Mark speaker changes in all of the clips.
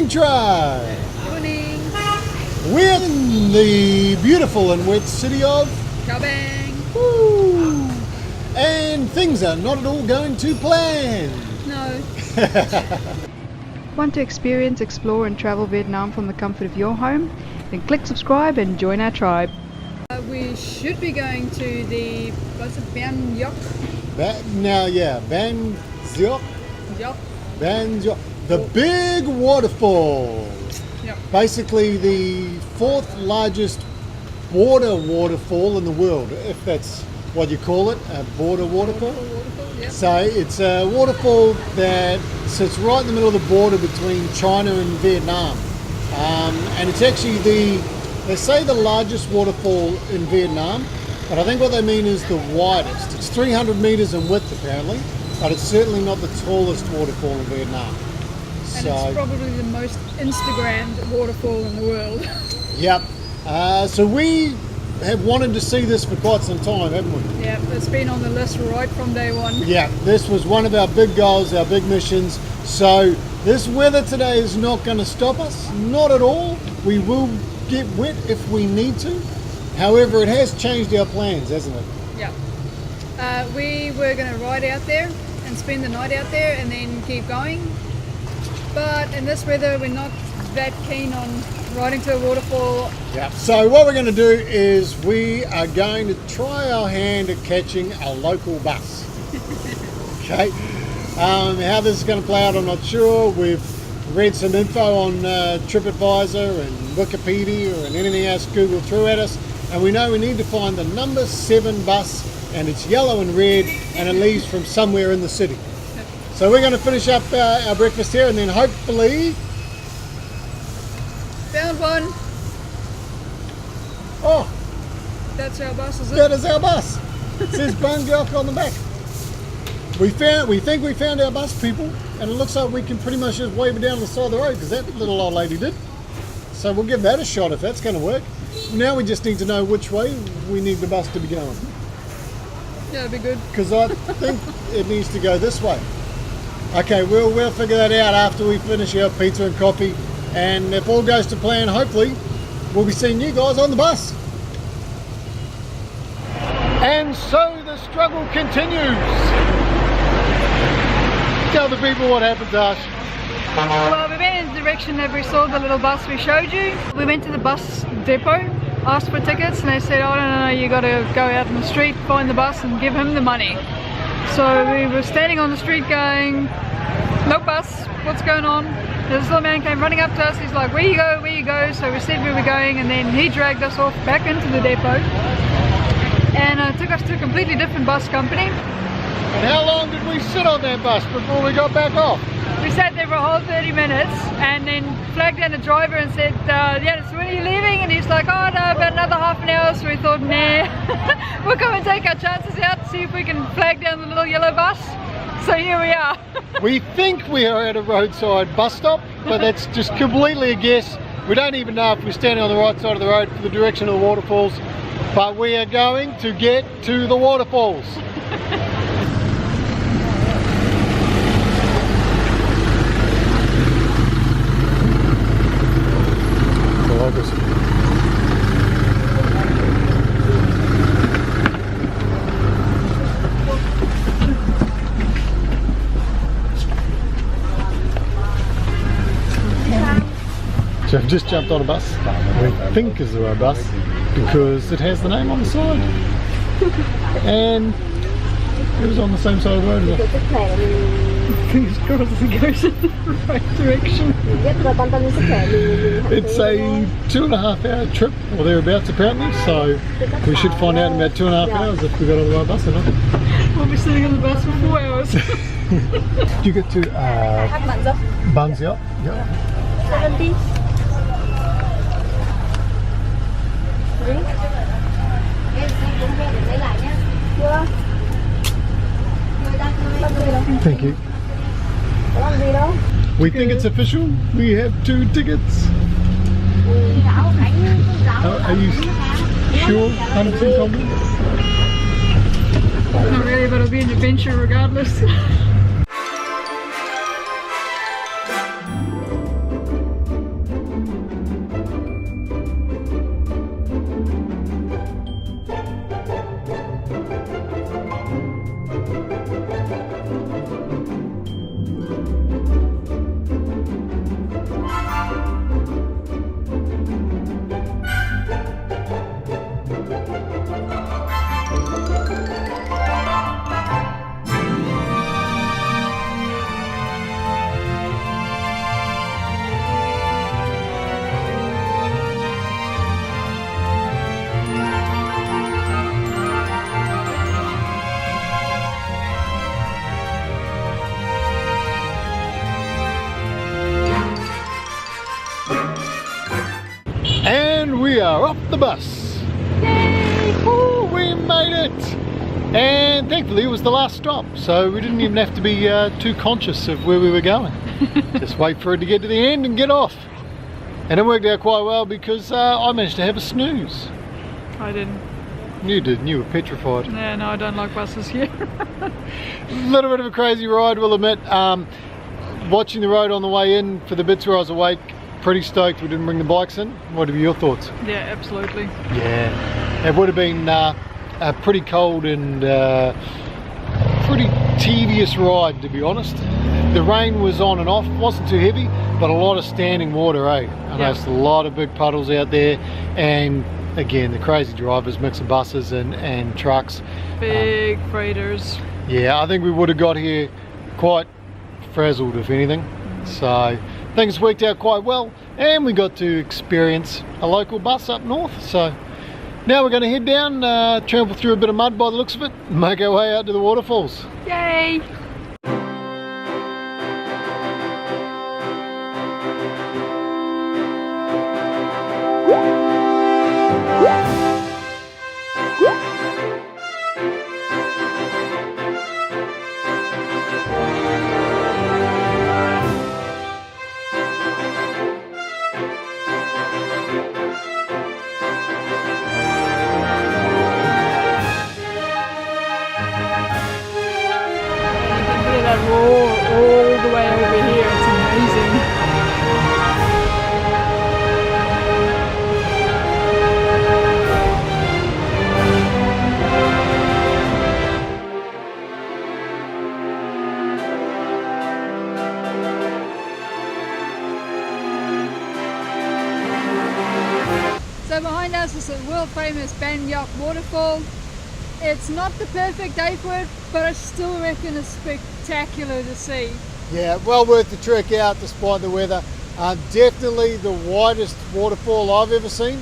Speaker 1: morning, Trey.
Speaker 2: Morning.
Speaker 1: We're in the beautiful and wet city of
Speaker 2: Cao Bang.
Speaker 1: Woo. And things are not at all going to plan.
Speaker 2: No.
Speaker 3: Want to experience, explore and travel Vietnam from the comfort of your home? Then click subscribe and join our tribe.
Speaker 2: We should be going to the, what's it, Ban Gioc?
Speaker 1: Ban Gioc.
Speaker 2: Gioc.
Speaker 1: Ban Gioc. The big waterfall.
Speaker 2: Yep.
Speaker 1: Basically the fourth largest waterfall in the world, if that's what you call it, a border waterfall.
Speaker 2: Yep.
Speaker 1: So it's a waterfall that sits right in the middle of the border between China and Vietnam. And it's actually they say the largest waterfall in Vietnam, but I think what they mean is the widest. It's 300 meters in width apparently, but it's certainly not the tallest waterfall in Vietnam.
Speaker 2: And it's probably the most Instagrammed waterfall in the world.
Speaker 1: Yep. So we have wanted to see this for quite some time, haven't we?
Speaker 2: Yeah, it's been on the list right from day one.
Speaker 1: Yeah, this was one of our big goals, our big missions. So this weather today is not going to stop us, not at all. We will get wet if we need to. However, it has changed our plans, hasn't it?
Speaker 2: Yeah. We were going to ride out there and spend the night out there and then keep going. But in this weather, we're not that keen on riding to a waterfall.
Speaker 1: Yeah. So what we're going to do is we are going to try our hand at catching a local bus. Okay. How this is going to play out, I'm not sure. We've read some info on TripAdvisor and Wikipedia and anything else Google threw at us, and we know we need to find the number 7 bus, and it's yellow and red, and it leaves from somewhere in the city. So we're going to finish up our breakfast here, and then hopefully...
Speaker 2: Found one.
Speaker 1: Oh!
Speaker 2: That's our bus, is it?
Speaker 1: That is our bus. It says Ban Gioc on the back. We think we found our bus, people, and it looks like we can pretty much just wave it down the side of the road, because that little old lady did. So we'll give that a shot if that's going to work. Now we just need to know which way we need the bus to be going.
Speaker 2: Yeah, it'd be good.
Speaker 1: Because I think it needs to go this way. Okay, we'll figure that out after we finish our pizza and coffee, and if all goes to plan, hopefully we'll be seeing you guys on the bus. And so the struggle continues. Tell the people what happened, Tash.
Speaker 2: Well, we went in the direction that we saw the little bus we showed you. We went to the bus depot, asked for tickets, and they said, oh no, you got to go out in the street, find the bus and give him the money. So we were standing on the street going, no bus, what's going on? This little man came running up to us, he's like, where you go, where you go? So we said we were going, and then he dragged us off back into the depot and took us to a completely different bus company.
Speaker 1: And how long did we sit on that bus before we got back off?
Speaker 2: We sat there for a whole 30 minutes and then flagged down the driver and said, yeah, so when are you leaving? And he's like, oh no, about another half an hour. So we thought, nah, we'll come and take our chances out to see if we can flag down the little yellow bus. So here we are.
Speaker 1: We think we are at a roadside bus stop, but that's just completely a guess. We don't even know if we're standing on the right side of the road for the direction of the waterfalls, but we are going to get to the waterfalls. So I've just jumped on a bus. We think is the right bus because it has the name on the side. And it was on the same side of the road as us.
Speaker 2: Fingers crossed it goes in the right direction.
Speaker 1: It's a 2.5 hour trip or thereabouts apparently, so we should find out in about 2.5 hours if we got on the right bus or not.
Speaker 2: We'll be sitting on the bus for 4 hours.
Speaker 1: Did you get to Ban Gioc? Yeah.
Speaker 4: 70.
Speaker 1: Thank you. We think it's official. We have 2 tickets. Are you sure? 100% confident?
Speaker 2: Not really, but it'll be an adventure regardless.
Speaker 1: are off the bus.
Speaker 2: Yay!
Speaker 1: Ooh, we made it! And thankfully it was the last stop, so we didn't even have to be too conscious of where we were going. Just wait for it to get to the end and get off. And it worked out quite well because I managed to have a snooze.
Speaker 2: I didn't.
Speaker 1: You did, you were petrified.
Speaker 2: Yeah, no, I don't like buses here.
Speaker 1: A little bit of a crazy ride, we'll admit. Watching the road on the way in for the bits where I was awake, pretty stoked we didn't bring the bikes in. What are your thoughts?
Speaker 2: Yeah, absolutely.
Speaker 1: Yeah, it would have been a pretty cold and pretty tedious ride, to be honest. The rain was on and off, wasn't too heavy, but a lot of standing water, eh? I noticed a lot of big puddles out there, and again, the crazy drivers, mix of buses and trucks.
Speaker 2: Big freighters.
Speaker 1: Yeah, I think we would have got here quite frazzled, if anything. So things worked out quite well, and we got to experience a local bus up north. So now we're going to head down, trample through a bit of mud by the looks of it, and make our way out to the waterfalls.
Speaker 2: Yay! That roar all the way over here, it's amazing. So behind us is the world famous Ban Gioc Waterfall. It's not the perfect day for it, but I still reckon it's spectacular to see.
Speaker 1: Yeah, well worth the trek out despite the weather. Definitely the widest waterfall I've ever seen,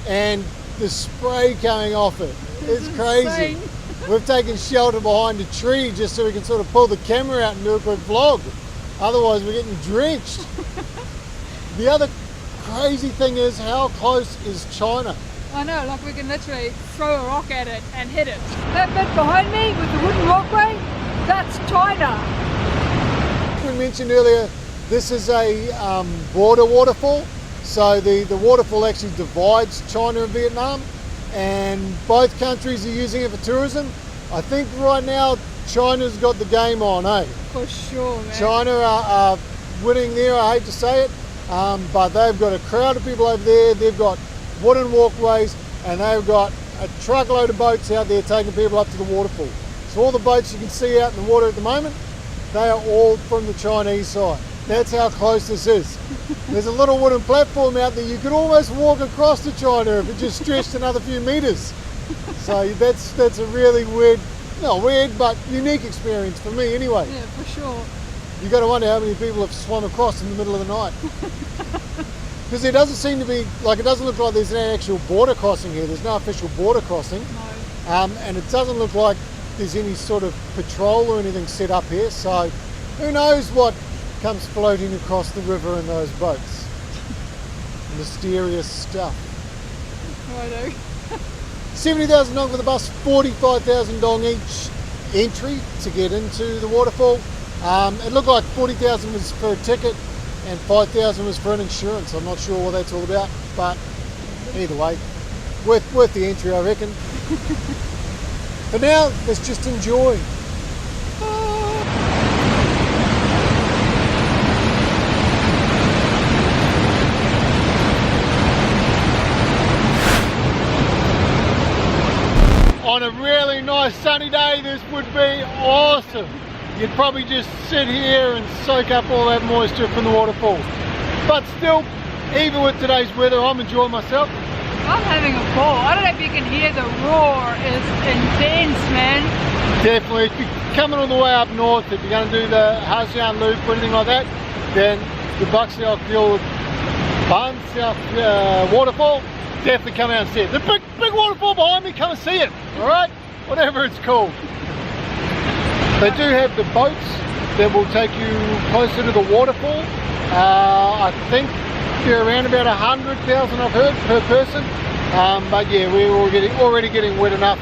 Speaker 1: and the spray coming off it is crazy.
Speaker 2: Insane.
Speaker 1: We've taken shelter behind a tree just so we can sort of pull the camera out and do a quick vlog. Otherwise we're getting drenched. The other crazy thing is, how close is China?
Speaker 2: I know, like we can literally throw a rock at it and hit it. That bit behind me with the wooden walkway, that's China.
Speaker 1: We mentioned earlier, this is a border waterfall. So the waterfall actually divides China and Vietnam, and both countries are using it for tourism. I think right now China's got the game on, eh?
Speaker 2: For sure, man.
Speaker 1: China are winning there, I hate to say it, but they've got a crowd of people over there. They've got wooden walkways, and they've got a truckload of boats out there taking people up to the waterfall. So all the boats you can see out in the water at the moment, they are all from the Chinese side. That's how close this is. There's a little wooden platform out there. You could almost walk across to China if it just stretched another few meters. So that's a really weird, not weird, but unique experience for me anyway.
Speaker 2: Yeah, for sure.
Speaker 1: You got to wonder how many people have swum across in the middle of the night. Because there doesn't seem to be, like, it doesn't look like there's an actual border crossing here. There's no official border crossing.
Speaker 2: No.
Speaker 1: And it doesn't look like there's any sort of patrol or anything set up here. So who knows what comes floating across the river in those boats. Mysterious stuff.
Speaker 2: Righto.
Speaker 1: 70,000 dong for the bus, 45,000 dong each entry to get into the waterfall. It looked like 40,000 was for a ticket and 5,000 was for an insurance. I'm not sure what that's all about, but either way, worth the entry, I reckon. For now, let's just enjoy. On a really nice sunny day, this would be awesome. You'd probably just sit here and soak up all that moisture from the waterfall. But still, even with today's weather, I'm enjoying myself.
Speaker 2: I'm having a ball. I don't know if you can hear the roar. It's intense, man.
Speaker 1: Definitely, if you're coming all the way up north, if you're going to do the Hajian Loop or anything like that, then the Ban Gioc waterfall, definitely come out and see it. The big waterfall behind me, come and see it, all right? Whatever it's called. They do have the boats that will take you closer to the waterfall. I think They're around about 100,000 I've heard per person. But yeah, we're already getting wet enough.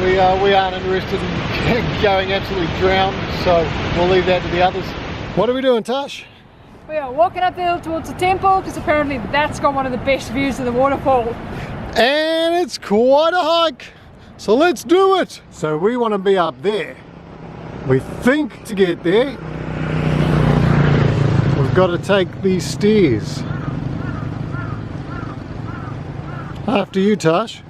Speaker 1: We aren't interested in going absolutely drowned, so we'll leave that to the others. What are we doing, Tash?
Speaker 2: We are walking up the hill towards the temple because apparently that's got one of the best views of the waterfall.
Speaker 1: And it's quite a hike, so let's do it. So we want to be up there. We think to get there, we've got to take these stairs. After you, Tash.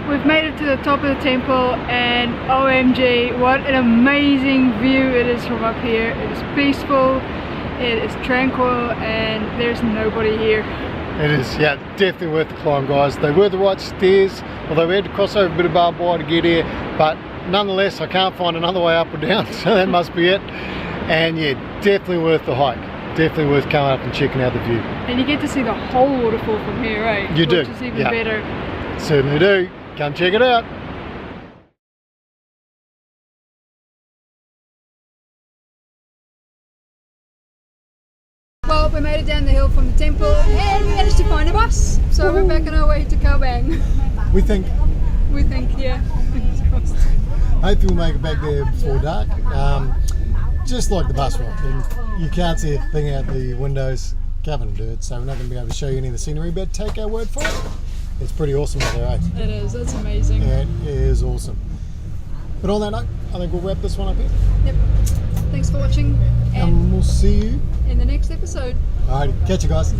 Speaker 2: We've made it to the top of the temple, and OMG, what an amazing view it is from up here. It is peaceful, it is tranquil, and there's nobody here.
Speaker 1: It is, yeah, definitely worth the climb, guys. They were the right stairs, although we had to cross over a bit of barbed wire to get here, but nonetheless I can't find another way up or down, so that must be it. And yeah, definitely worth the hike. Definitely worth coming up and checking out the view.
Speaker 2: And you get to see the whole waterfall from here, right?
Speaker 1: You do,
Speaker 2: which is even
Speaker 1: yeah.
Speaker 2: better.
Speaker 1: Certainly do. Come check it out.
Speaker 2: Well, we made it down the hill from the temple and we managed to find a bus. So we're back on our way to Cao Bang.
Speaker 1: We think.
Speaker 2: We think, yeah.
Speaker 1: Hopefully we'll make it back there before dark. Just like the bus ride. And you can't see a thing out the windows. Covered in dirt, so we're not going to be able to show you any of the scenery, but take our word for it. It's pretty awesome out there, eh?
Speaker 2: It is, that's amazing.
Speaker 1: It is awesome. But on that note, I think we'll wrap this one up here.
Speaker 2: Yep. Thanks for watching.
Speaker 1: And we'll see you
Speaker 2: in the next episode.
Speaker 1: Alright, catch you guys.